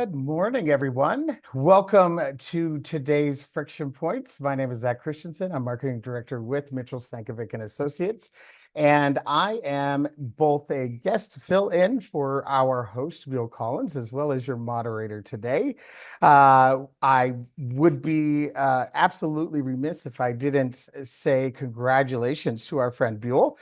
Good morning, everyone. Welcome to today's Friction Points. My name is Zach Christensen. I'm Marketing Director with Mitchell Stankovic Associates. And I am both a guest fill-in for our host, Bill Collins, as well as your moderator today. I would be absolutely remiss if I didn't say congratulations to our friend Buell,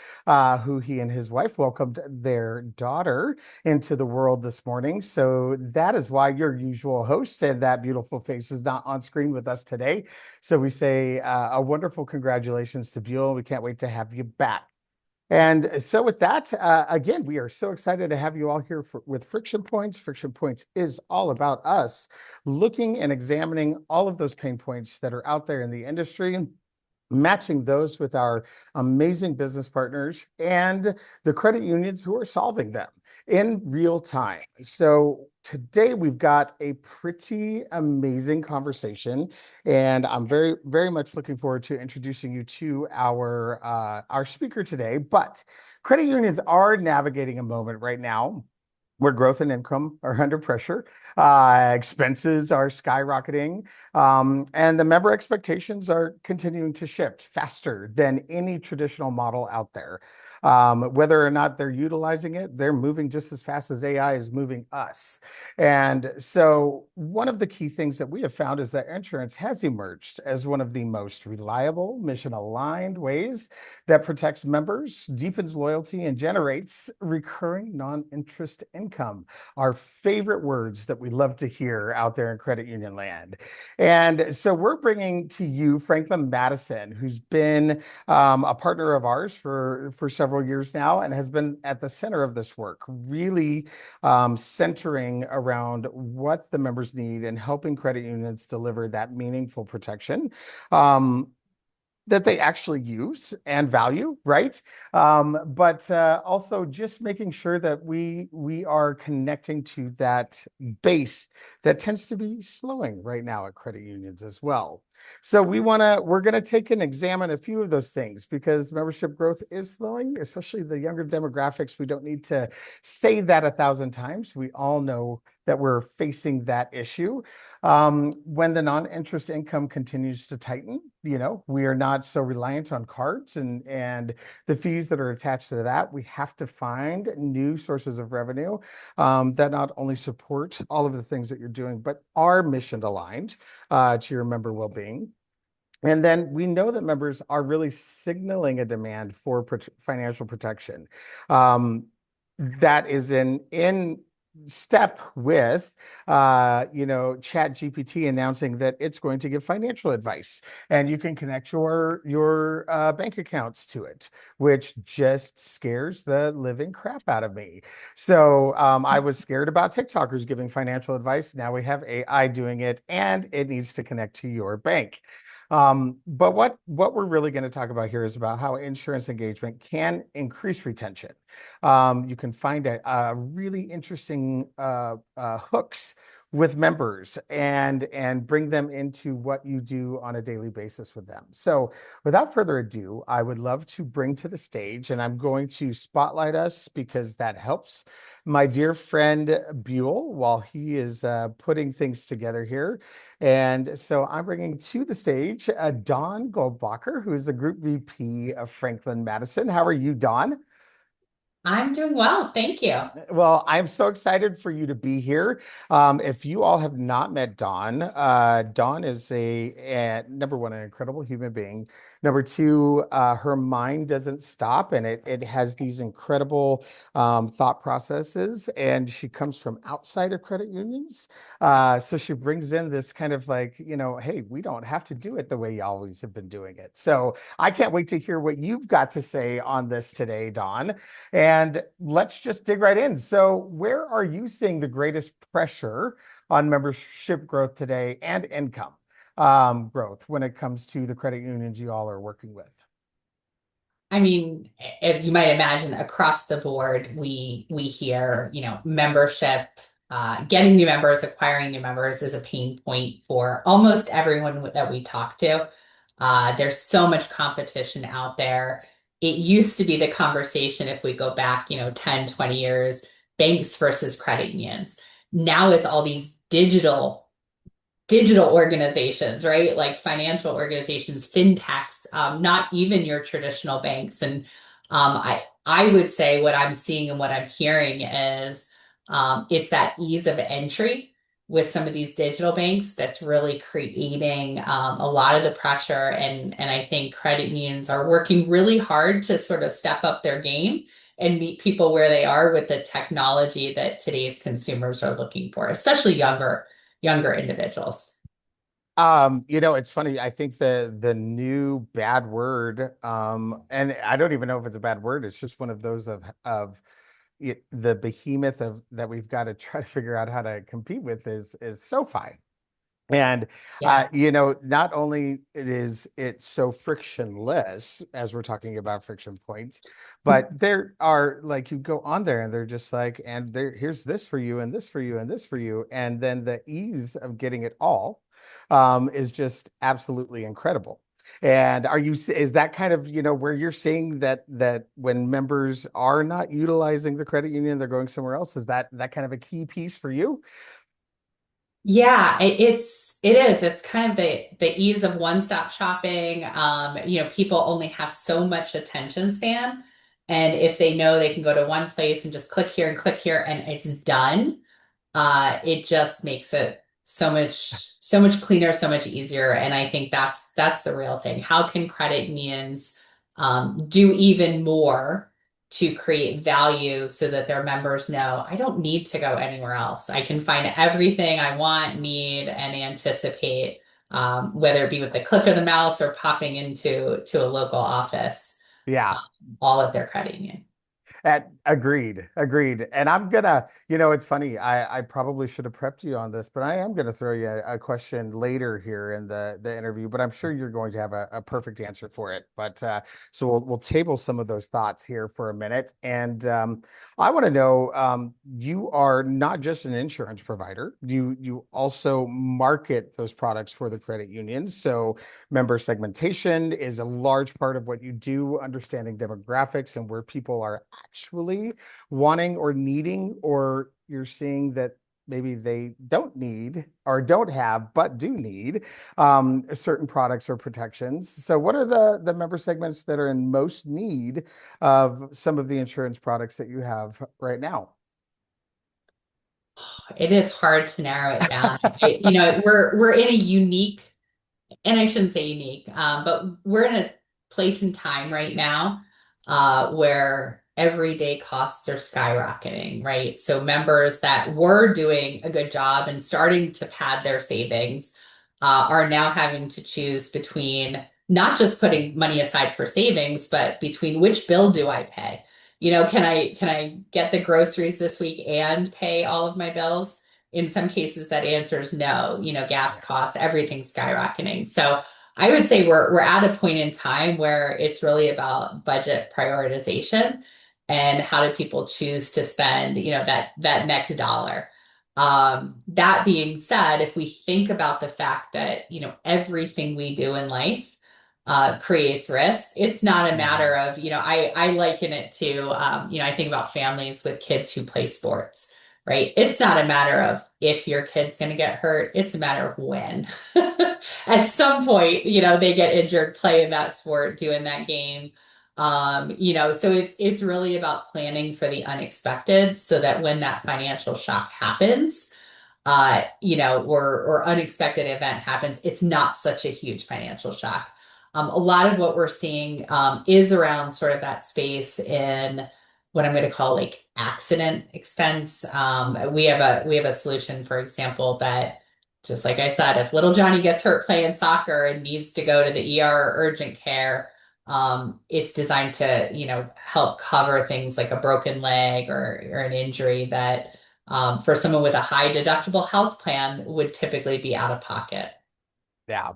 who he and his wife welcomed their daughter into the world this morning. So that is why your usual host and that beautiful face is not on screen with us today. So we say a wonderful congratulations to Buell. We can't wait to have you back. And so with that, again, we are so excited to have you all here with Friction Points. Friction Points is all about us looking and examining all of those pain points that are out there in the industry, matching those with our amazing business partners and the credit unions who are solving them in real time. So today we've got a pretty amazing conversation, and I'm very, very much looking forward to introducing you to our speaker today. But credit unions are navigating a moment right now where growth and income are under pressure, expenses are skyrocketing, and the member expectations are continuing to shift faster than any traditional model out there. Whether or not they're utilizing it, they're moving just as fast as AI is moving us. And so one of the key things that we have found is that insurance has emerged as one of the most reliable, mission-aligned ways that protects members, deepens loyalty, and generates recurring non-interest income. Our favorite words that we love to hear out there in credit union land. And so we're bringing to you Franklin Madison, who's been a partner of ours for several years now and has been at the center of this work, really centering around what the members need and helping credit unions deliver that meaningful protection that they actually use and value, right? But also just making sure that we are connecting to that base that tends to be slowing right now at credit unions as well. So we're gonna take and examine a few of those things because membership growth is slowing, especially the younger demographics. We don't need to say that 1,000 times. We all know that we're facing that issue. When the non-interest income continues to tighten, we are not so reliant on cards and the fees that are attached to that. We have to find new sources of revenue that not only support all of the things that you're doing, but are mission aligned to your member well-being. And then we know that members are really signaling a demand for financial protection. That is in step with Chat GPT announcing that it's going to give financial advice and you can connect your bank accounts to it, which just scares the living crap out of me. So I was scared about TikTokers giving financial advice. Now we have AI doing it, and it needs to connect to your bank. But what we're really going to talk about here is about how insurance engagement can increase retention. You can find a really interesting hooks with members and bring them into what you do on a daily basis with them. So without further ado, I would love to bring to the stage, and I'm going to spotlight us because that helps, my dear friend Buell while he is putting things together here. And so I'm bringing to the stage Dawn Goldbacher, who is the Group VP of Franklin Madison. How are you, Dawn? I'm doing well, thank you. Well, I'm so excited for you to be here. If you all have not met Dawn, Dawn is number one, an incredible human being. Number two, her mind doesn't stop, and it has these incredible thought processes. And she comes from outside of credit unions, so she brings in this kind of like, hey, we don't have to do it the way you always have been doing it. So I can't wait to hear what you've got to say on this today, Dawn. And let's just dig right in. So, where are you seeing the greatest pressure on membership growth today and income growth when it comes to the credit unions you all are working with? I mean, as you might imagine, across the board, we hear, membership, getting new members, acquiring new members is a pain point for almost everyone that we talk to. There's so much competition out there. It used to be the conversation if we go back, 10, 20 years, banks versus credit unions. Now it's all these digital digital organizations, right? Like financial organizations, fintechs, not even your traditional banks. And I would say what I'm seeing and what I'm hearing is it's that ease of entry with some of these digital banks that's really creating a lot of the pressure. And I think credit unions are working really hard to sort of step up their game and meet people where they are with the technology that today's consumers are looking for, especially younger individuals. It's funny. I think the new bad word, and I don't even know if it's a bad word. It's just one of those of the behemoth of that we've got to try to figure out how to compete with is SoFi. And Yeah. not only is it so frictionless as we're talking about friction points, but there are like you go on there and they're just like, and here's this for you and this for you and this for you. And then the ease of getting it all is just absolutely incredible. And is that kind of, where you're seeing that when members are not utilizing the credit union, they're going somewhere else? Is that kind of a key piece for you? Yeah, it's kind of the ease of one-stop shopping. People only have so much attention span. And if they know they can go to one place and just click here and it's done, it just makes it so much cleaner, so much easier. And I think that's the real thing. How can credit unions do even more to create value so that their members know I don't need to go anywhere else. I can find everything I want, need, and anticipate, whether it be with the click of the mouse or popping to a local office, Yeah. all at their credit union. Agreed. And I'm gonna, it's funny. I probably should have prepped you on this, but I am gonna throw you a question later here in the interview. But I'm sure you're going to have a perfect answer for it. But so we'll table some of those thoughts here for a minute. And I want to know, you are not just an insurance provider. You also market those products for the credit unions. So member segmentation is a large part of what you do, understanding demographics and where people are actually wanting or needing, or you're seeing that maybe they don't need or don't have, but do need certain products or protections. So, what are the member segments that are in most need of some of the insurance products that you have right now? It is hard to narrow it down. We're in a unique, and I shouldn't say unique, but we're in a place in time right now where everyday costs are skyrocketing, right? So members that were doing a good job and starting to pad their savings are now having to choose between not just putting money aside for savings, but between which bill do I pay? Can I get the groceries this week and pay all of my bills? In some cases, that answer is no. Gas costs, everything's skyrocketing. So I would say we're at a point in time where it's really about budget prioritization and how do people choose to spend, that next dollar. That being said, if we think about the fact that, everything we do in life creates risk, it's not a matter Mhm. of, I liken it to, I think about families with kids who play sports, right? It's not a matter of if your kid's going to get hurt, it's a matter of when. At some point, they get injured playing that sport, doing that game. So it's really about planning for the unexpected so that when that financial shock happens, or unexpected event happens, it's not such a huge financial shock. A lot of what we're seeing is around sort of that space in what I'm going to call like accident expense. We have a solution, for example, that just like I said, if little Johnny gets hurt playing soccer and needs to go to the ER or urgent care, it's designed to, help cover things like a broken leg or an injury that for someone with a high deductible health plan would typically be out of pocket. Yeah.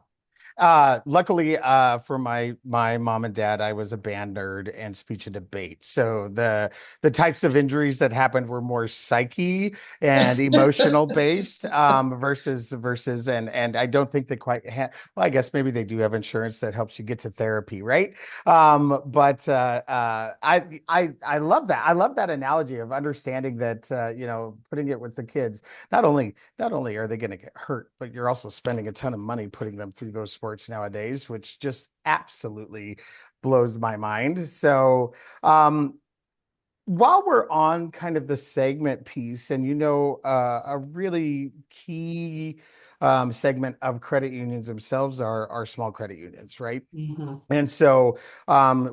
Luckily, for my mom and dad, I was a band nerd and speech and debate. So the types of injuries that happened were more psyche and emotional based, versus and I don't think they quite well, I guess maybe they do have insurance that helps you get to therapy, right? But I love that. I love that analogy of understanding that, putting it with the kids. Not only are they going to get hurt, but you're also spending a ton of money putting them through those sports nowadays, which just absolutely blows my mind. So, while we're on kind of the segment piece, and a really key segment of credit unions themselves are small credit unions, right? Mhm. And so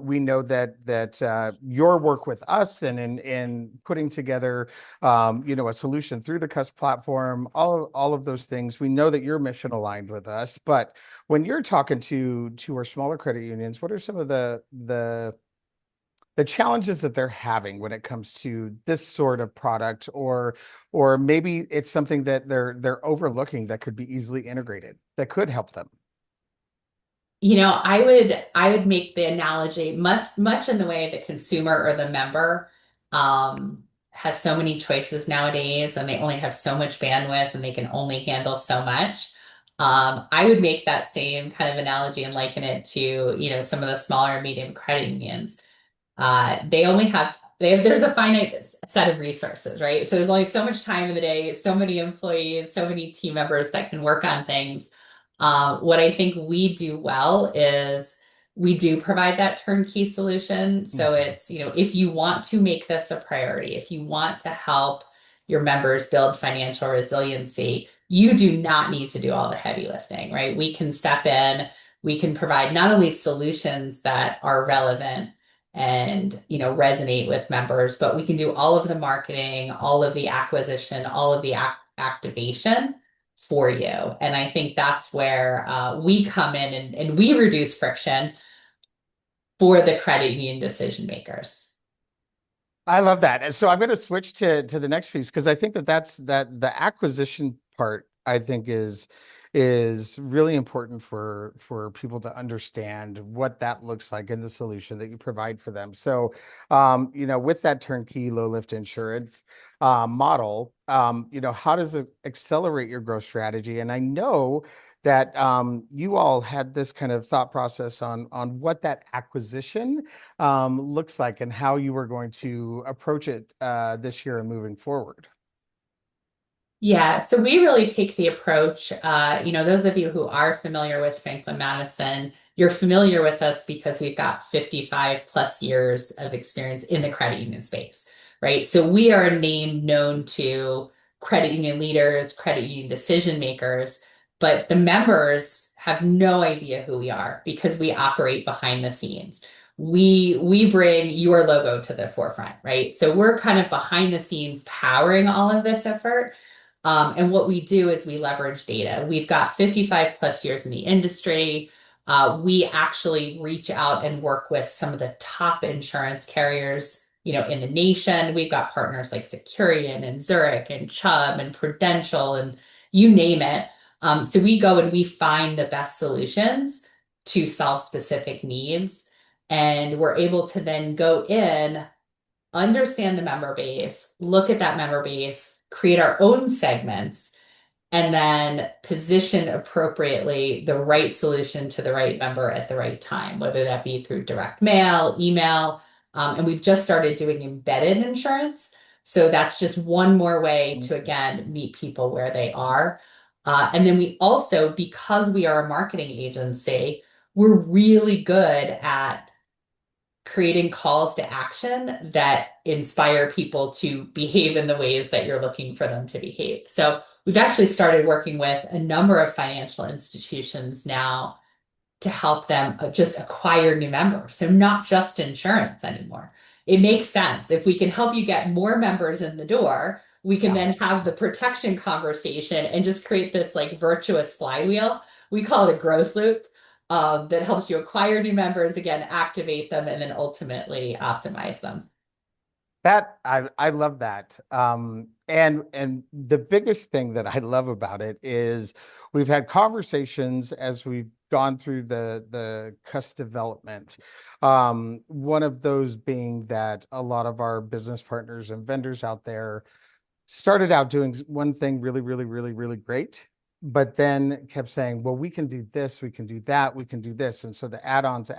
we know that your work with us and in putting together a solution through the Cusp platform, all of those things, we know that you're mission aligned with us. But when you're talking to our smaller credit unions, what are some of the challenges that they're having when it comes to this sort of product, or maybe it's something that they're overlooking that could be easily integrated that could help them? I would make the analogy much in the way the consumer or the member has so many choices nowadays, and they only have so much bandwidth, and they can only handle so much. I would make that same kind of analogy and liken it to, some of the smaller medium credit unions. There's a finite set of resources, right? So there's only so much time in the day, so many employees, so many team members that can work on things. What I think we do well is we do provide that turnkey solution. So Mhm. it's, if you want to make this a priority, if you want to help your members build financial resiliency, you do not need to do all the heavy lifting, right? We can step in, we can provide not only solutions that are relevant and resonate with members, but we can do all of the marketing, all of the acquisition, all of the activation for you. And I think that's where we come in, and we reduce friction for the credit union decision makers. I love that. And so I'm going to switch to the next piece because I think that the acquisition part I think is really important for people to understand what that looks like in the solution that you provide for them. So, with that turnkey low lift insurance model, how does it accelerate your growth strategy? And I know that you all had this kind of thought process on what that acquisition looks like and how you were going to approach it this year and moving forward. Yeah, so we really take the approach, those of you who are familiar with Franklin Madison, you're familiar with us because we've got 55 plus years of experience in the credit union space, right? So we are a name known to credit union leaders, credit union decision makers, but the members have no idea who we are because we operate behind the scenes. We bring your logo to the forefront, right? So we're kind of behind the scenes powering all of this effort. And what we do is we leverage data. We've got 55 plus years in the industry. We actually reach out and work with some of the top insurance carriers, in the nation. We've got partners like Securian and Zurich and Chubb and Prudential and you name it. So we go and we find the best solutions to solve specific needs. And we're able to then go in, understand the member base, look at that member base, create our own segments, and then position appropriately the right solution to the right member at the right time, whether that be through direct mail, email. And we've just started doing embedded insurance. So that's just one more way to, again, meet people where they are. And then we also, because we are a marketing agency, we're really good at creating calls to action that inspire people to behave in the ways that you're looking for them to behave. So we've actually started working with a number of financial institutions now to help them just acquire new members. So not just insurance anymore. It makes sense. If we can help you get more members in the door, we can Yeah. then have the protection conversation and just create this like virtuous flywheel. We call it a growth loop that helps you acquire new members, again, activate them, and then ultimately optimize them. I love that. And the biggest thing that I love about it is we've had conversations as we've gone through the CUS development. One of those being that a lot of our business partners and vendors out there started out doing one thing really, really, really, really great, but then kept saying, well, we can do this, we can do that, we can do this. And so the add-ons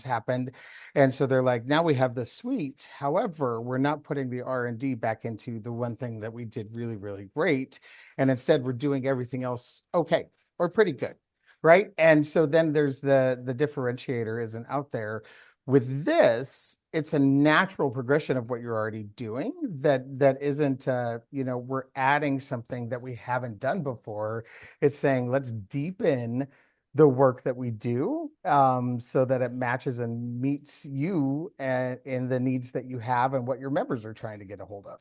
happened. And so they're like, now we have the suite. However, we're not putting the R&D back into the one thing that we did really, really great. And instead we're doing everything else okay or pretty good. Right. And so then there's the differentiator isn't out there. With this, it's a natural progression of what you're already doing that isn't we're adding something that we haven't done before. It's saying let's deepen the work that we do so that it matches and meets you and in the needs that you have and what your members are trying to get a hold of.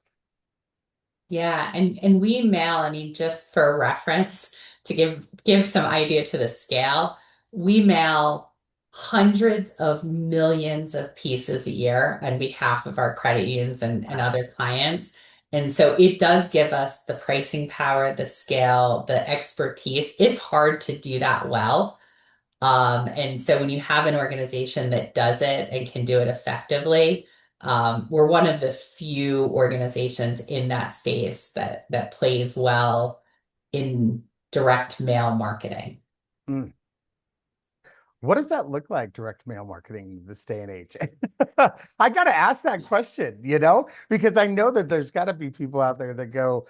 Yeah, and we mail, I mean, just for reference, to give some idea to the scale, we mail hundreds of millions of pieces a year on behalf of our credit unions and Wow. other clients. And so it does give us the pricing power, the scale, the expertise. It's hard to do that well. And so when you have an organization that does it and can do it effectively, we're one of the few organizations in that space that plays well in direct mail marketing. Mm. What does that look like, direct mail marketing this day and age? I got to ask that question, because I know that there's got to be people out there that go,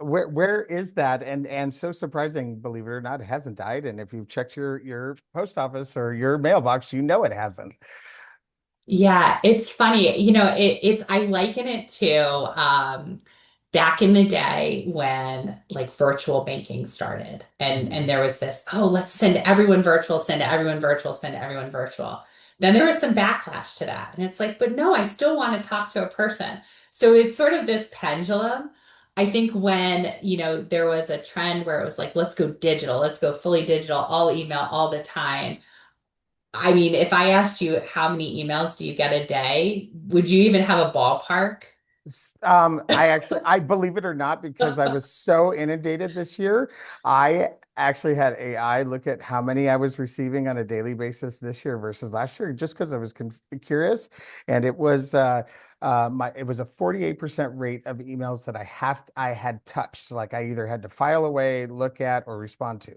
where is that? And so surprising, believe it or not, it hasn't died. And if you've checked your post office or your mailbox, it hasn't. Yeah, it's funny. It's I liken it to back in the day when like virtual banking started and Mhm. there was this, oh, let's send everyone virtual, send everyone virtual, send everyone virtual. Then there was some backlash to that. And it's like, but no, I still want to talk to a person. So it's sort of this pendulum. I think when, there was a trend where it was like, let's go digital, let's go fully digital, all email all the time. I mean, if I asked you how many emails do you get a day, would you even have a ballpark? I believe it or not, because I was so inundated this year, I actually had AI look at how many I was receiving on a daily basis this year versus last year, just because I was curious. And it was a 48% rate of emails that I had touched, like I either had to file away, look at, or respond to,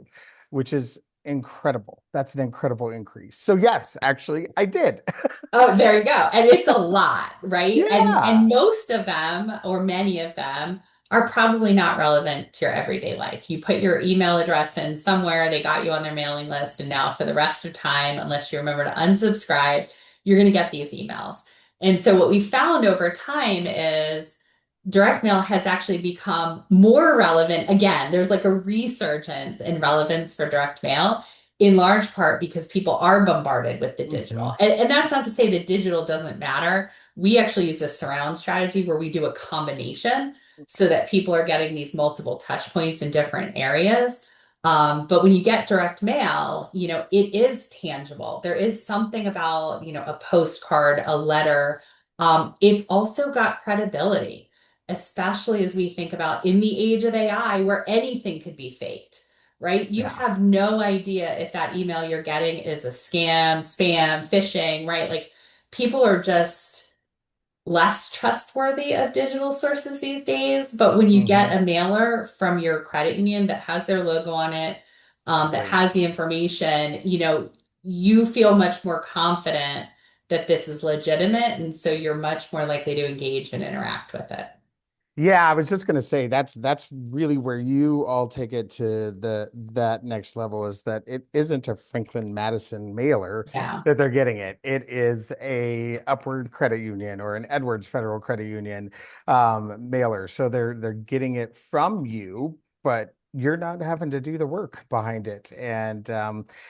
which is incredible. That's an incredible increase. So yes, actually, I did. Oh, there you go. And it's a lot, right? And Yeah. most of them, or many of them, are probably not relevant to your everyday life. You put your email address in somewhere, they got you on their mailing list, and now for the rest of time, unless you remember to unsubscribe, you're going to get these emails. And so what we found over time is direct mail has actually become more relevant. Again, there's like a resurgence in relevance for direct mail, in large part because people are bombarded with the Mhm. digital. And that's not to say that digital doesn't matter. We actually use a surround strategy where we do a combination so that people are getting these multiple touch points in different areas. But when you get direct mail, it is tangible. There is something about, a postcard, a letter. It's also got credibility, especially as we think about in the age of AI where anything could be faked, right? You Yeah. have no idea if that email you're getting is a scam, spam, phishing, right? Like people are just less trustworthy of digital sources these days. But when you Hmm. get a mailer from your credit union that has their logo on it, that Great. has the information, you feel much more confident that this is legitimate. And so you're much more likely to engage and interact with it. Yeah, I was just gonna say that's really where you all take it to that next level is that it isn't a Franklin Madison mailer Yeah. that they're getting it. It is a Upward Credit Union or an Edwards Federal Credit Union mailer. So they're getting it from you, but you're not having to do the work behind it. And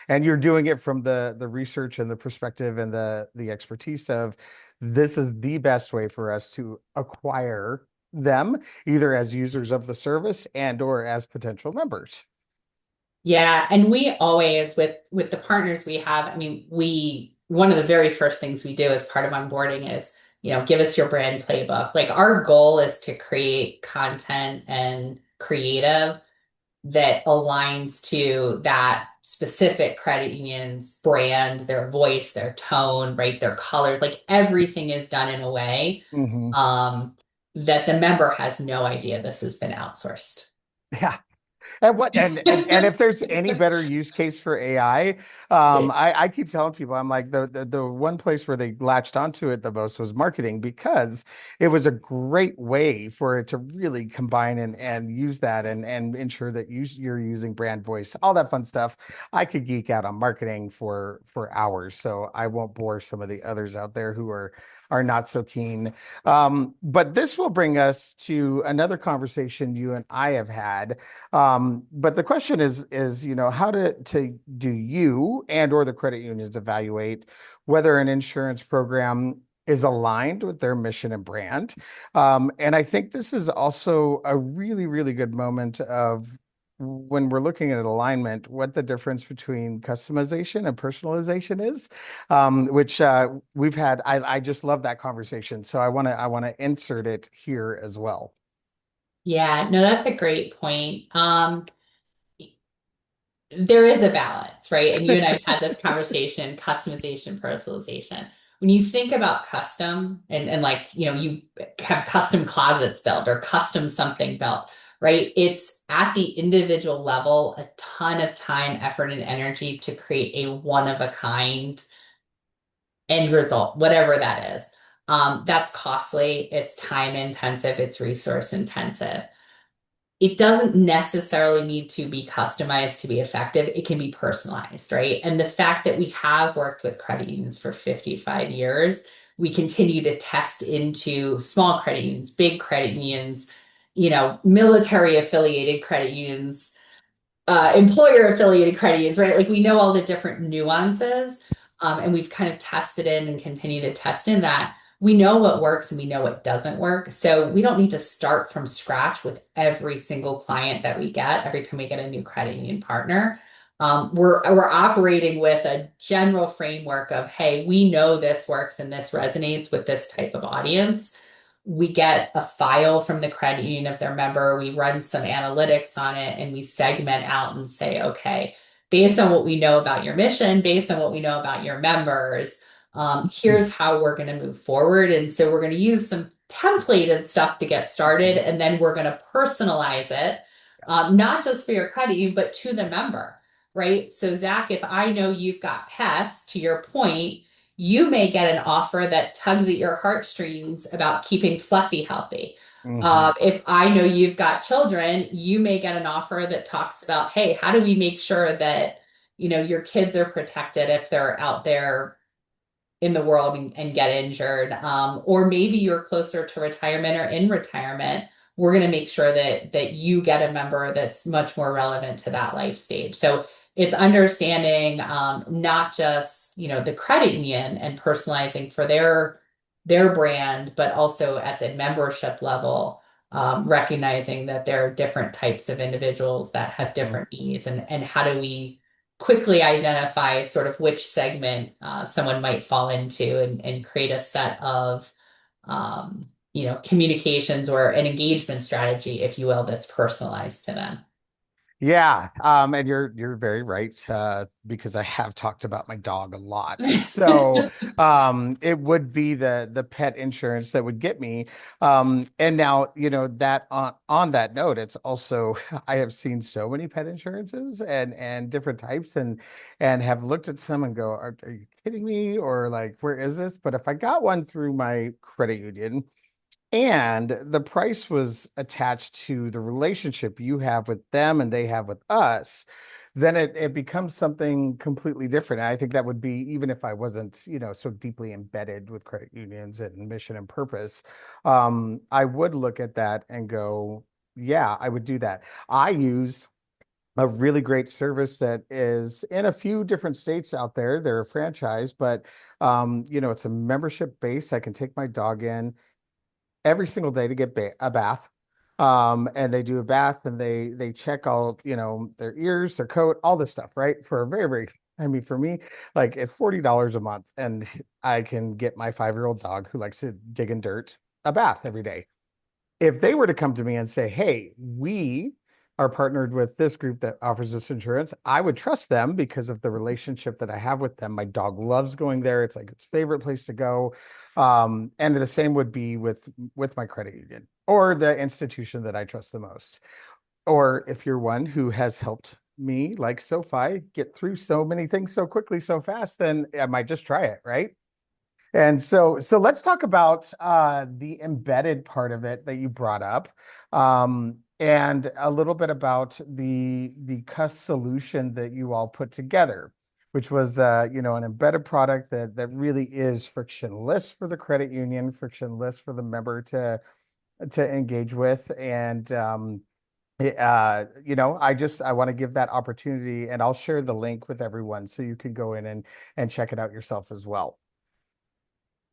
you're doing it from the research and the perspective and the expertise of this is the best way for us to acquire them either as users of the service and or as potential members. Yeah, and we always with the partners we have, I mean, we one of the very first things we do as part of onboarding is give us your brand playbook. Like our goal is to create content and creative that aligns to that specific credit union's brand, their voice, their tone, right? Their colors, like everything is done in a way Hmm. um, that the member has no idea this has been outsourced. Yeah. And if there's any better use case for AI, I keep telling people, I'm like the one place where they latched onto it the most was marketing because it was a great way for it to really combine and use that and ensure that you're using brand voice, all that fun stuff. I could geek out on marketing for hours, so I won't bore some of the others out there who are not so keen. But this will bring us to another conversation you and I have had, but the question is, how to do you and or the credit unions evaluate whether an insurance program is aligned with their mission and brand? And I think this is also a really, really good moment of when we're looking at alignment, what the difference between customization and personalization is, which we've had. I just love that conversation, so I want to insert it here as well. Yeah, no, that's a great point. There is a balance, right? And you and I've had this conversation, customization, personalization. When you think about custom and like, you have custom closets built or custom something built, right? It's at the individual level, a ton of time, effort, and energy to create a one of a kind end result, whatever that is. That's costly, it's time intensive, it's resource intensive. It doesn't necessarily need to be customized to be effective. It can be personalized, right? And the fact that we have worked with credit unions for 55 years, we continue to test into small credit unions, big credit unions, military affiliated credit unions, employer affiliated credit unions, right? Like we know all the different nuances, and we've kind of tested in and continue to test in that. We know what works and we know what doesn't work. So we don't need to start from scratch with every single client that we get every time we get a new credit union partner. We're operating with a general framework of, hey, we know this works and this resonates with this type of audience. We get a file from the credit union of their member, we run some analytics on it, and we segment out and say, okay, based on what we know about your mission, based on what we know about your members, here's how we're going to move forward. And so we're going to use some templated stuff to get started, and then we're going to personalize it, not just for your credit union, but to the member, right? So, Zach, if I know you've got pets, to your point, you may get an offer that tugs at your heartstrings about keeping Fluffy healthy. Hmm. If I know you've got children, you may get an offer that talks about, hey, how do we make sure that, your kids are protected if they're out there in the world and get injured. Or maybe you're closer to retirement or in retirement. We're going to make sure that you get a member that's much more relevant to that life stage. So it's understanding not just the credit union and personalizing for their brand, but also at the membership level, recognizing that there are different types of individuals that have different needs, and how do we quickly identify sort of which segment someone might fall into, and create a set of communications or an engagement strategy, if you will, that's personalized to them. Yeah, and you're very right, because I have talked about my dog a lot. So, it would be the pet insurance that would get me. And now, that on that note, it's also I have seen so many pet insurances and different types, and have looked at some and go, are you kidding me? Or like, where is this? But if I got one through my credit union, and the price was attached to the relationship you have with them and they have with us, then it becomes something completely different. And I think that would be even if I wasn't, so deeply embedded with credit unions and mission and purpose, I would look at that and go, yeah, I would do that. I use a really great service that is in a few different states out there. They're a franchise, but it's a membership base. I can take my dog in every single day to get a bath. And they do a bath and they check all, their ears, their coat, all this stuff, right? For a very, very I mean, for me, like it's $40 a month, and I can get my 5-year-old dog who likes to dig in dirt a bath every day. If they were to come to me and say, "Hey, we are partnered with this group that offers this insurance," I would trust them because of the relationship that I have with them. My dog loves going there; it's like its favorite place to go. And the same would be with my credit union or the institution that I trust the most. Or if you're one who has helped me, like SoFi, get through so many things so quickly, so fast, then I might just try it, right? And so let's talk about the embedded part of it that you brought up, and a little bit about the Cuss solution that you all put together, which was an embedded product that really is frictionless for the credit union, frictionless for the member to engage with, and I want to give that opportunity, and I'll share the link with everyone so you can go in and check it out yourself as well.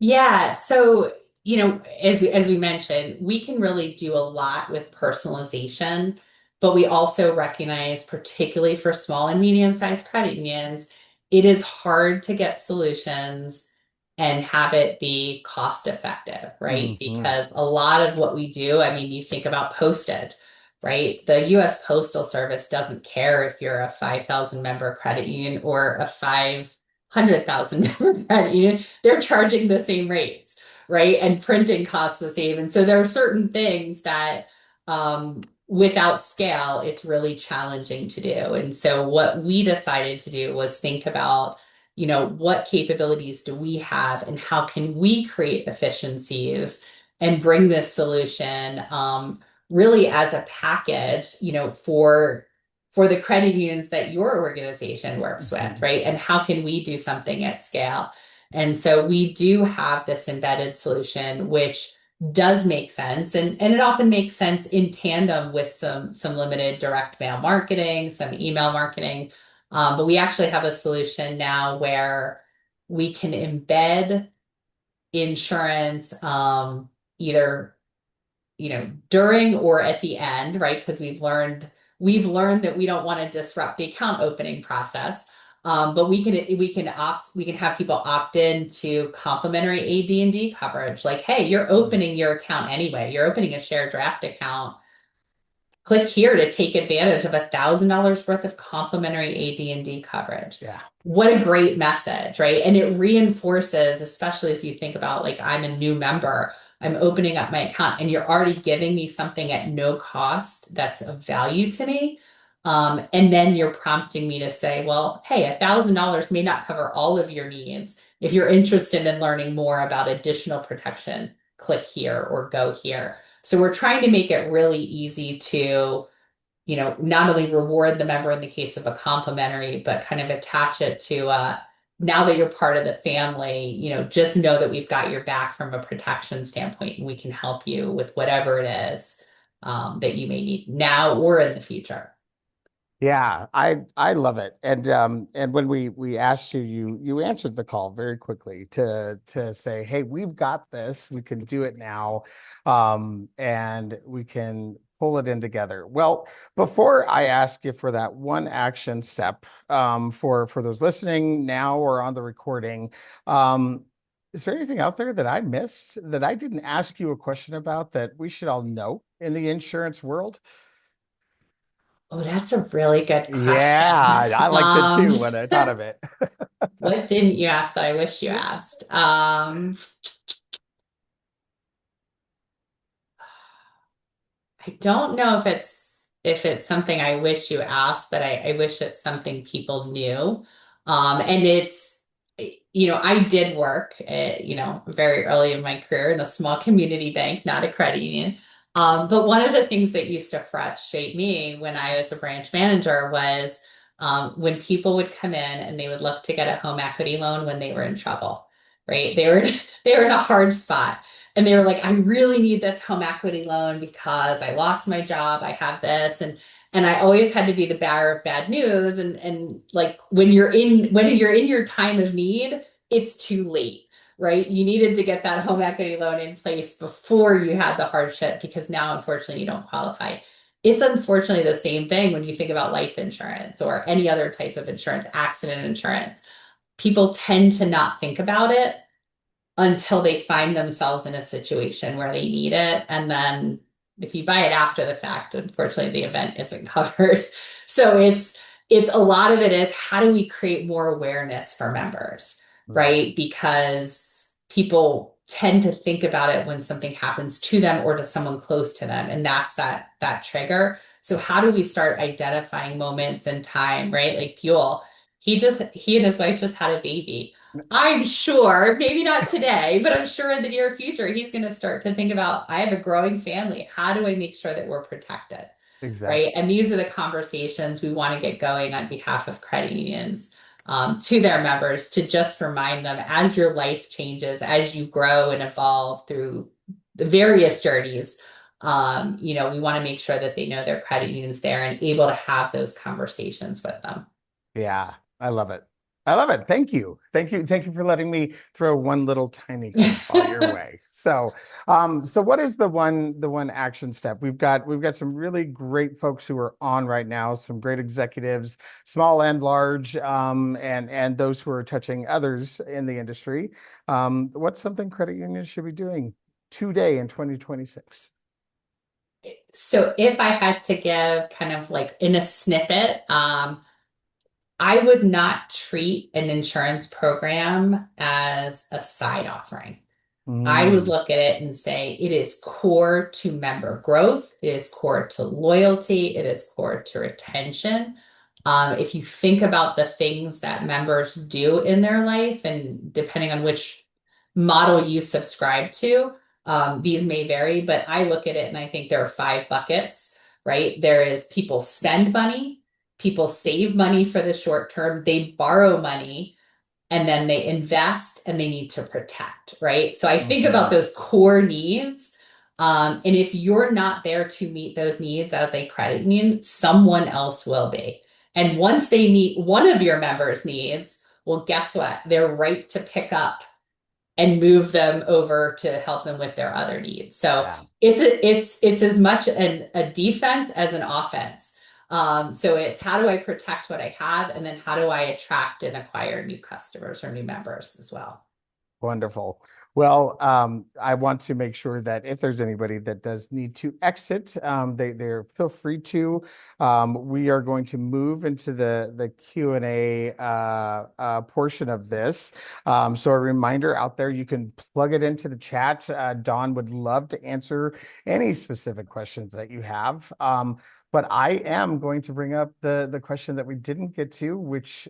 Yeah, so as we mentioned, we can really do a lot with personalization, but we also recognize, particularly for small and medium-sized credit unions, it is hard to get solutions and have it be cost effective, right? Hmm. Because a lot of what we do, I mean, you think about postage, right? The US Postal Service doesn't care if you're a 5,000 member credit union or a 500,000 member credit union. They're charging the same rates, right? And printing costs the same. And so there are certain things that without scale, it's really challenging to do. And so what we decided to do was think about, what capabilities do we have and how can we create efficiencies and bring this solution really as a package, for the credit unions that your organization works with, Hmm. right? And how can we do something at scale? And so we do have this embedded solution, which does make sense. And it often makes sense in tandem with some limited direct mail marketing, some email marketing. But we actually have a solution now where we can embed insurance either during or at the end, right? Because we've learned that we don't want to disrupt the account opening process. But we can have people opt in to complimentary AD&D coverage. Like, hey, you're opening your account anyway. You're opening a shared draft account. Click here to take advantage of $1,000 worth of complimentary AD&D coverage. Yeah. What a great message, right? And it reinforces, especially as you think about like, I'm a new member, I'm opening up my account, and you're already giving me something at no cost that's of value to me. And then you're prompting me to say, well, hey, $1,000 may not cover all of your needs. If you're interested in learning more about additional protection, click here or go here. So we're trying to make it really easy to, not only reward the member in the case of a complimentary, but kind of attach it to now that you're part of the family, just know that we've got your back from a protection standpoint and we can help you with whatever it is that you may need now or in the future. Yeah, I love it. And when we asked you, you answered the call very quickly to say, "Hey, we've got this. We can do it now. And we can pull it in together." Well, before I ask you for that one action step, for those listening now or on the recording, is there anything out there that I missed that I didn't ask you a question about that we should all know in the insurance world? Oh, that's a really good question. Yeah, I liked it too when I thought of it. What didn't you ask that I wish you asked? I don't know if it's something I wish you asked, but I wish it's something people knew. And I did work very early in my career in a small community bank, not a credit union. But one of the things that used to frustrate me when I was a branch manager was when people would come in and they would look to get a home equity loan when they were in trouble, right? They were in a hard spot. And they were like, I really need this home equity loan because I lost my job. I have this. And I always had to be the bearer of bad news. And like when you're in your time of need, it's too late, right? You needed to get that home equity loan in place before you had the hardship because now, unfortunately, you don't qualify. it's unfortunately the same thing when you think about life insurance or any other type of insurance, accident insurance. People tend to not think about it until they find themselves in a situation where they need it. And then if you buy it after the fact, unfortunately the event isn't covered. So it's a lot of it is how do we create more awareness for members, Right. right? Because people tend to think about it when something happens to them or to someone close to them. And that's that trigger. So how do we start identifying moments in time, right? Like Buell, he and his wife just had a baby. I'm sure, maybe not today, but I'm sure in the near future, he's going to start to think about, I have a growing family. How do I make sure that we're protected? Right. Exactly. And these are the conversations we want to get going on behalf of credit unions to their members to just remind them as your life changes, as you grow and evolve through the various journeys. We want to make sure that they know their credit unions there and able to have those conversations with them. Yeah, I love it. I love it. Thank you. Thank you. Thank you for letting me throw one little tiny curveball your way. So what is the one action step? We've got some really great folks who are on right now, some great executives, small and large, and those who are touching others in the industry. What's something credit unions should be doing today in 2026? So if I had to give kind of like in a snippet, I would not treat an insurance program as a side offering. I would Mm, look at it and say it is core to member growth, it is core to loyalty, it is core to retention. If you think about the things that members do in their life, and depending on which model you subscribe to, these may vary, but I look at it and I think there are five buckets, right? There is people spend money, people save money for the short term, they borrow money, and then they invest and they need to protect, right? So I think about mhm. those core needs. And if you're not there to meet those needs as a credit union, someone else will be. And once they meet one of your members' needs, well, guess what? They're ripe to pick up and move them over to help them with their other needs. So Yeah. it's as much a defense as an offense. So it's how do I protect what I have, and then how do I attract and acquire new customers or new members as well. Wonderful. Well, I want to make sure that if there's anybody that does need to exit, they're feel free to. We are going to move into the Q&A portion of this. So a reminder out there, you can plug it into the chat. Dawn would love to answer any specific questions that you have. But I am going to bring up the question that we didn't get to, which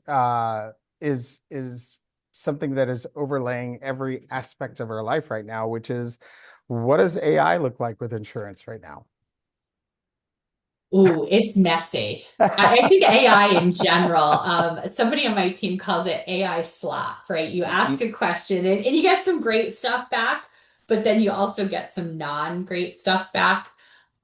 is something that is overlaying every aspect of our life right now, which is what does AI look like with insurance right now? Ooh, it's messy. I think AI in general, somebody on my team calls it AI slop, right? You ask a question and you get some great stuff back, but then you also get some non-great stuff back.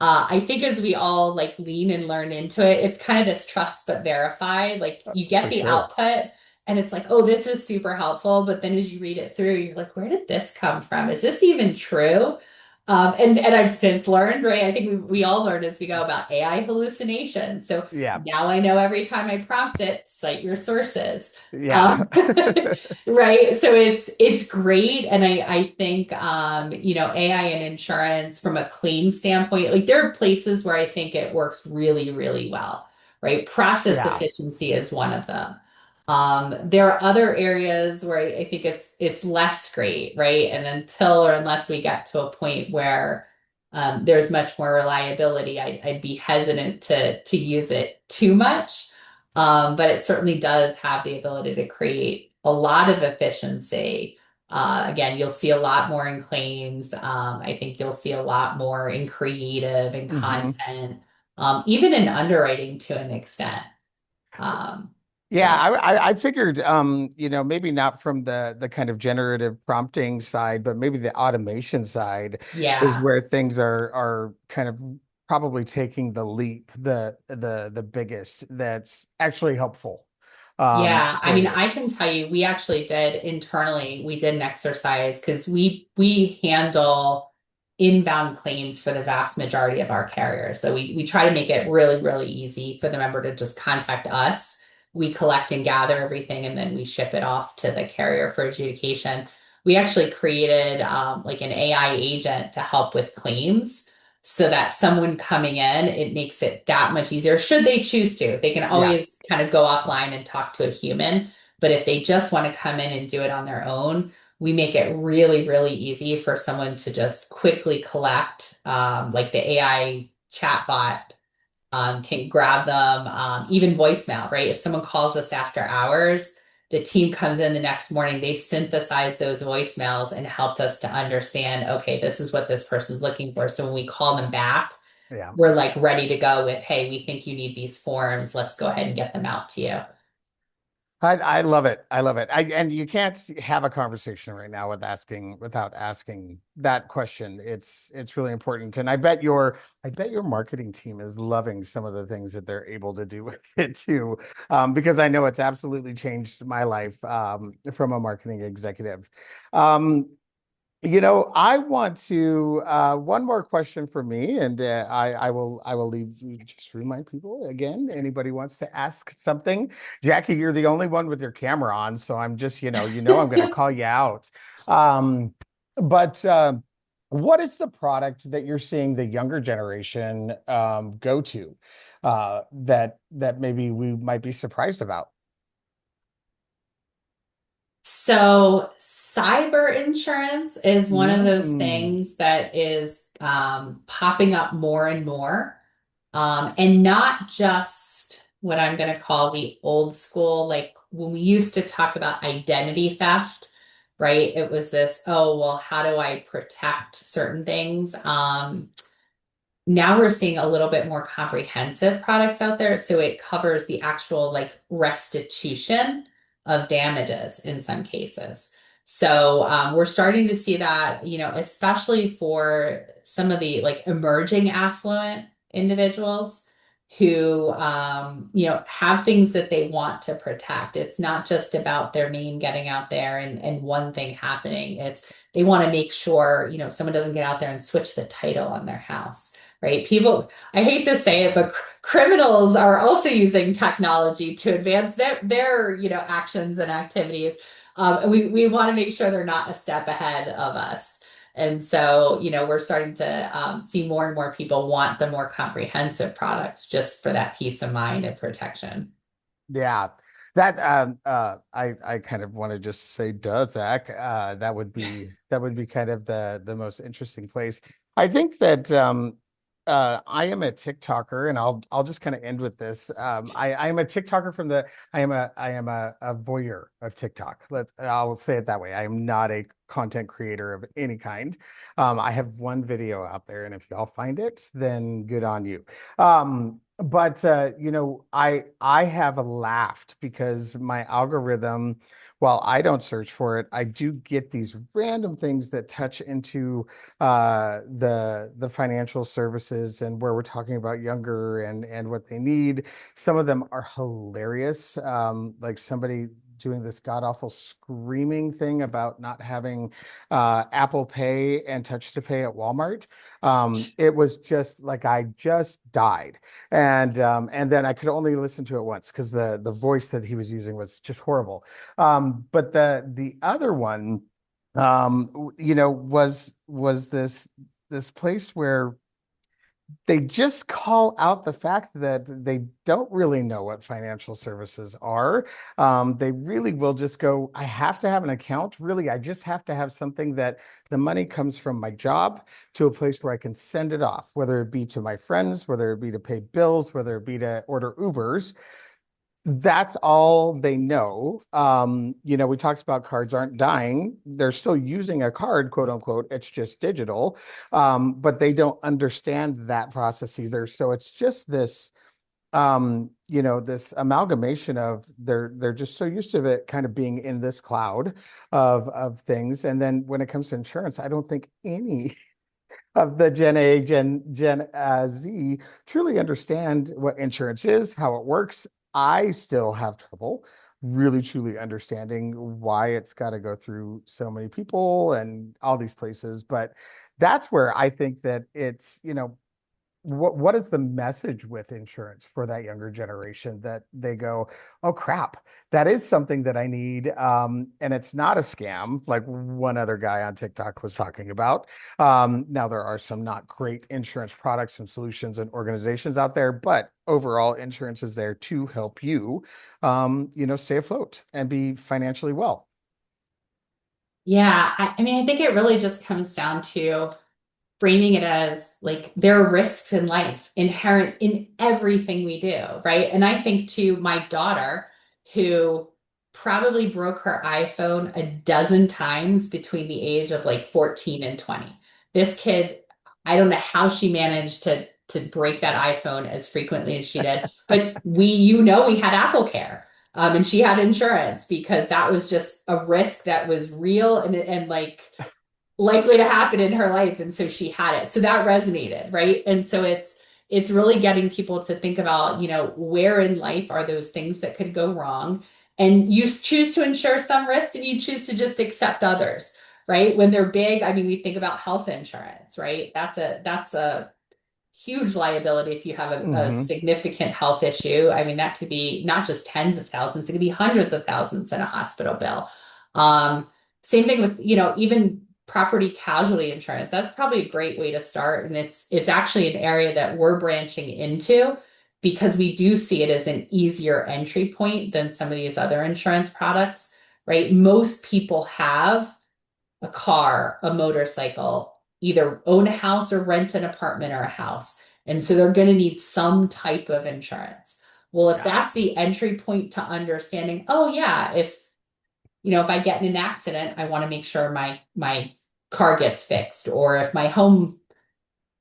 I think as we all like lean and learn into it, it's kind of this trust but verify. Like you get For the sure. output and it's like, oh, this is super helpful. But then as you read it through, you're like, where did this come from? Is this even true? And I've since learned, right? I think we all learn as we go about AI hallucinations. So Yeah. now I know every time I prompt it, cite your sources. Yeah. Right. So it's great. And I think AI and insurance from a claim standpoint, like there are places where I think it works really, really well, right? Process Yeah. efficiency is one of them. There are other areas where I think it's less great, right? And until or unless we get to a point where there's much more reliability, I'd be hesitant to use it too much. But it certainly does have the ability to create a lot of efficiency. Again, you'll see a lot more in claims. I think you'll see a lot more in creative and Hmm. content, even in underwriting to an extent. Um, Yeah, so. I figured, maybe not from the kind of generative prompting side, but maybe the automation side is Yeah. where things are kind of probably taking the leap, the biggest that's actually helpful Yeah. I for mean, you. I can tell you, we actually did internally, we did an exercise because we handle inbound claims for the vast majority of our carriers. So we try to make it really, really easy for the member to just contact us. We collect and gather everything, and then we ship it off to the carrier for adjudication. We actually created like an AI agent to help with claims so that someone coming in, it makes it that much easier should they choose to. They can Yeah. always kind of go offline and talk to a human, but if they just want to come in and do it on their own, we make it really, really easy for someone to just quickly collect, like the AI chatbot can grab them, even voicemail, right? If someone calls us after hours, the team comes in the next morning, they've synthesized those voicemails and helped us to understand, okay, this is what this person's looking for. So when we call them back, Yeah. we're like ready to go with, hey, we think you need these forms. Let's go ahead and get them out to you. I love it. I love it. And you can't have a conversation right now without asking that question. It's really important. And I bet your marketing team is loving some of the things that they're able to do with it too. Because I know it's absolutely changed my life from a marketing executive. Um, I want to one more question for me, and I will leave you just remind people again. Anybody wants to ask something, Jackie, you're the only one with your camera on, so I'm just I'm going to call you out. Um, but what is the product that you're seeing the younger generation go to that maybe we might be surprised about? So, cyber insurance is one of those Mm, things that is popping up more and more. And not just what I'm going to call the old school, like when we used to talk about identity theft, right? It was this, oh, well, how do I protect certain things? Now we're seeing a little bit more comprehensive products out there. So it covers the actual like restitution of damages in some cases. So we're starting to see that, especially for some of the like emerging affluent individuals who, have things that they want to protect. It's not just about their name getting out there and one thing happening. It's they want to make sure, someone doesn't get out there and switch the title on their house, right? People, I hate to say it, but criminals are also using technology to advance their actions and activities. And we want to make sure they're not a step ahead of us. And so, we're starting to see more and more people want the more comprehensive products just for that peace of mind and protection. yeah. That I kind of want to just say, duh, Zach. That would be kind of the most interesting place. I think that I am a TikToker, and I'll just kind of end with this. I am a TikToker from the I am a voyeur of TikTok. I'll say it that way. I am not a content creator of any kind. I have one video out there, and if y'all find it, then good on you. But I have laughed because my algorithm, while I don't search for it, I do get these random things that touch into the financial services and where we're talking about younger and what they need. Some of them are hilarious. Like somebody doing this god awful screaming thing about not having Apple Pay and Touch to Pay at Walmart. It was just like I just died, and then I could only listen to it once because the voice that he was using was just horrible. But the other one was this place where they just call out the fact that they don't really know what financial services are. They really will just go, I have to have an account. Really, I just have to have something that the money comes from my job to a place where I can send it off, whether it be to my friends, whether it be to pay bills, whether it be to order Ubers. That's all they know. We talked about cards aren't dying. They're still using a card, quote unquote. It's just digital. But they don't understand that process either. So it's just this amalgamation of they're just so used to it kind of being in this cloud of things. And then when it comes to insurance, I don't think any of the Gen A, Gen Z truly understand what insurance is, how it works. I still have trouble really truly understanding why it's got to go through so many people and all these places. But that's where I think that it's, what is the message with insurance for that younger generation that they go, oh crap, that is something that I need, and it's not a scam like one other guy on TikTok was talking about. Now there are some not great insurance products and solutions and organizations out there, but overall insurance is there to help you, stay afloat and be financially well. Yeah, I mean, I think it really just comes down to framing it as like there are risks in life inherent in everything we do, right? And I think to my daughter, who probably broke her iPhone a dozen times between the age of like 14 and 20. This kid, I don't know how she managed to break that iPhone as frequently as she did, but we had Apple Care. And she had insurance because that was just a risk that was real and like likely to happen in her life, and so she had it, so that resonated, right? And so it's really getting people to think about, where in life are those things that could go wrong, and you choose to insure some risks and you choose to just accept others, right? When they're big, I mean, we think about health insurance, right? That's a huge liability if you have a Hmm. significant health issue. I mean, that could be not just tens of thousands, it could be hundreds of thousands in a hospital bill. Um, Same thing with, even property casualty insurance. That's probably a great way to start. And it's actually an area that we're branching into because we do see it as an easier entry point than some of these other insurance products, right? Most people have a car, a motorcycle, either own a house or rent an apartment or a house. And so they're going to need some type of insurance. Well, if Yeah. that's the entry point to understanding, oh yeah, if I get in an accident, I want to make sure my car gets fixed, or if my home,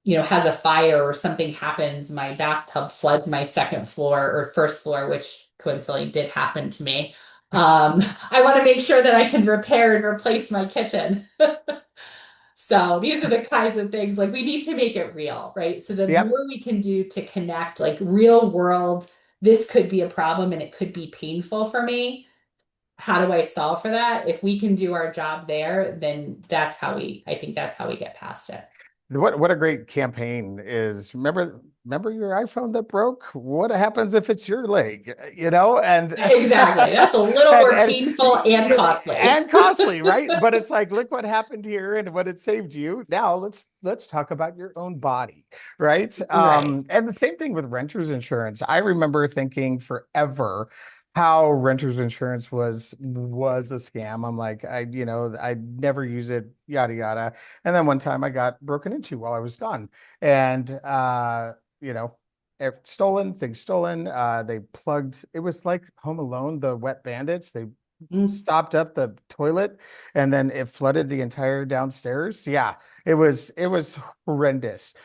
has a fire or something happens, my bathtub floods my second floor or first floor, which coincidentally did happen to me. I want to make sure that I can repair and replace my kitchen. So these are the kinds of things like we need to make it real, right? So the Yep. more we can do to connect like real world, this could be a problem and it could be painful for me. How do I solve for that? If we can do our job there, then I think that's how we get past it. What a great campaign is. Remember your iPhone that broke? What happens if it's your leg? And Exactly. That's a little more and painful and costly. and costly, right? But it's like, look what happened here and what it saved you. Now let's talk about your own body, right? Right. And the same thing with renters insurance. I remember thinking forever how renters insurance was a scam. I'm like, I never use it, yada yada. And then one time I got broken into while I was gone. And you know, things stolen. They plugged, it was like Home Alone, the wet bandits. They Mm. stopped up the toilet and then it flooded the entire downstairs. Yeah, it was horrendous.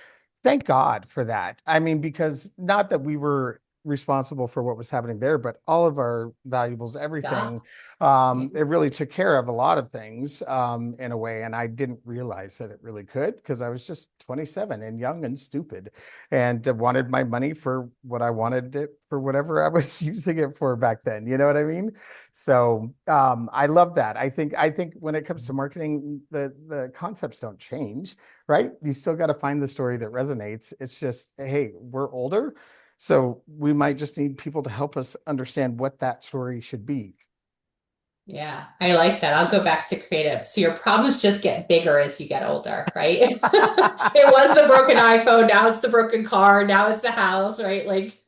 Thank God for that. I mean, because not that we were responsible for what was happening there, but all of our valuables, Yeah. everything, Yeah. it really took care of a lot of things, in a way. And I didn't realize that it really could because I was just 27 and young and stupid and wanted my money for what I wanted it for, whatever I was using it for back then. You know what I mean? So I love that. I think when it comes to marketing, the concepts don't change, right? You still got to find the story that resonates. It's just, hey, we're older, so we might just need people to help us understand what that story should be. Yeah, I like that. I'll go back to creative. So your problems just get bigger as you get older, right? It was the broken iPhone, now it's the broken car, now it's the house, right? Like,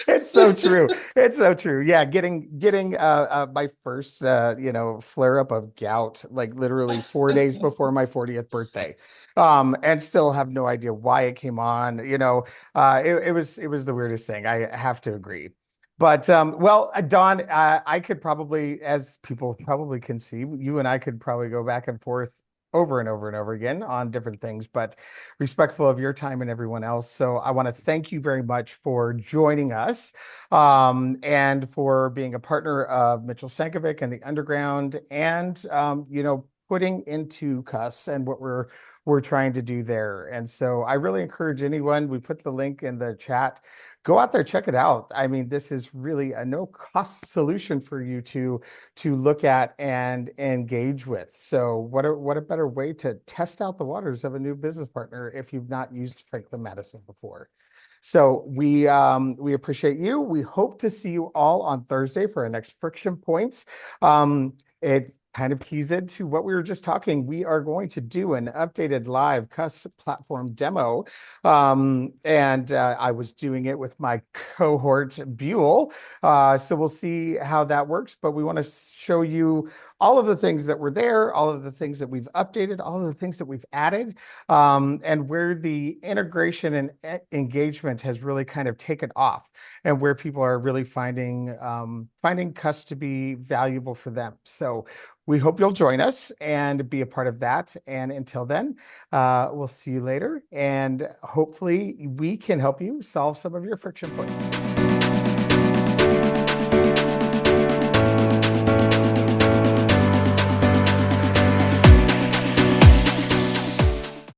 It's so true. It's so true. Yeah, getting my first flare up of gout like literally 4 days before my 40th birthday. And still have no idea why it came on. It was the weirdest thing. I have to agree. But well, Dawn, I could probably, as people probably can see, you and I could probably go back and forth over and over and over again on different things, but respectful of your time and everyone else. So I want to thank you very much for joining us, and for being a partner of Mitchell Stankovic and the Underground, and putting into Cuss and what we're trying to do there. And so I really encourage anyone, we put the link in the chat, go out there, check it out. I mean, this is really a no cost solution for you to look at and engage with. So what a better way to test out the waters of a new business partner if you've not used Franklin Madison before. So we appreciate you. We hope to see you all on Thursday for our next Friction Points. It kind of keys into what we were just talking. We are going to do an updated live Cuss platform demo. And I was doing it with my cohort Buell. So we'll see how that works, but we want to show you all of the things that were there, all of the things that we've updated, all of the things that we've added, and where the integration and engagement has really kind of taken off, and where people are really finding Cuss to be valuable for them. So we hope you'll join us and be a part of that. And until then, we'll see you later. And hopefully we can help you solve some of your friction points.